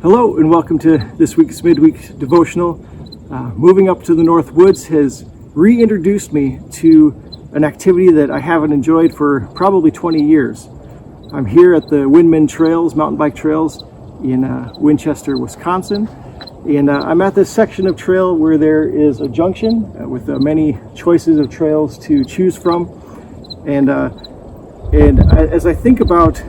Hello and welcome to this week's midweek devotional. Moving up to the North Woods has reintroduced me to an activity that I haven't enjoyed for probably 20 years. I'm here at the Windman Trails, mountain bike trails in Winchester, Wisconsin. And I'm at this section of trail where there is a junction with many choices of trails to choose from. And as I think about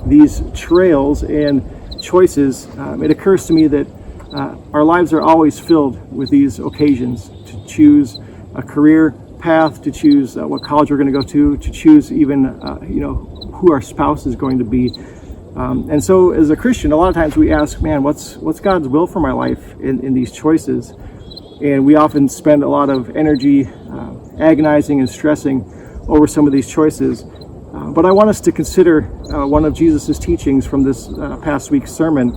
these trails and choices, it occurs to me that our lives are always filled with these occasions to choose a career path, to choose what college we're going to go to choose even who our spouse is going to be. And so as a Christian, a lot of times we ask, man, what's God's will for my life in these choices? And we often spend a lot of energy agonizing and stressing over some of these choices. But I want us to consider one of Jesus' teachings from this past week's sermon.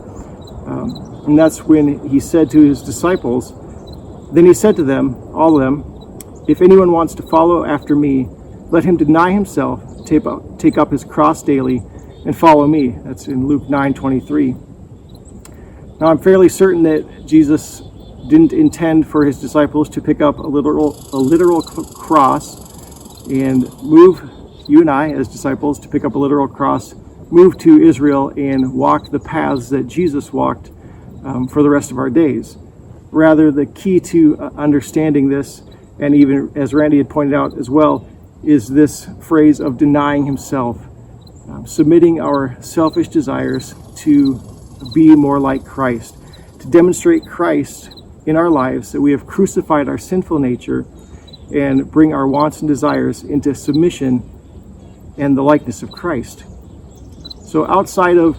And that's when he said to his disciples, then he said to them, all of them, if anyone wants to follow after me, let him deny himself, take up his cross daily, and follow me. That's in Luke 9:23. Now I'm fairly certain that Jesus didn't intend for his disciples to pick up a literal cross and move you and I, as disciples, to pick up a literal cross, move to Israel and walk the paths that Jesus walked for the rest of our days. Rather, the key to understanding this, and even as Randy had pointed out as well, is this phrase of denying himself, submitting our selfish desires to be more like Christ, to demonstrate Christ in our lives, that we have crucified our sinful nature and bring our wants and desires into submission and the likeness of Christ. So outside of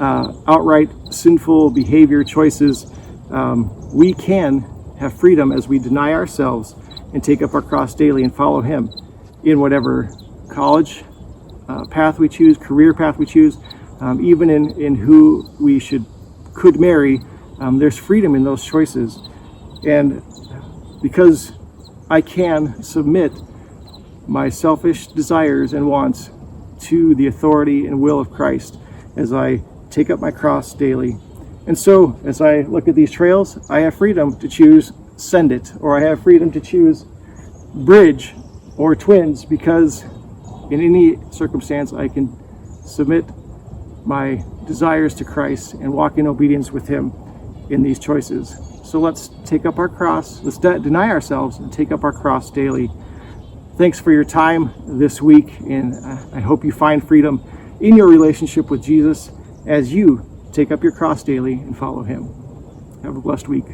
outright sinful behavior choices, we can have freedom as we deny ourselves and take up our cross daily and follow him in whatever college path we choose, career path we choose, even in who we could marry. There's freedom in those choices. And because I can submit my selfish desires and wants to the authority and will of Christ as I take up my cross daily. And so as I look at these trails, I have freedom to choose Send It, or I have freedom to choose Bridge or Twins, because in any circumstance I can submit my desires to Christ and walk in obedience with him in these choices. So let's take up our cross, let's deny ourselves and take up our cross daily. Thanks for your time this week, and I hope you find freedom in your relationship with Jesus as you take up your cross daily and follow him. Have a blessed week.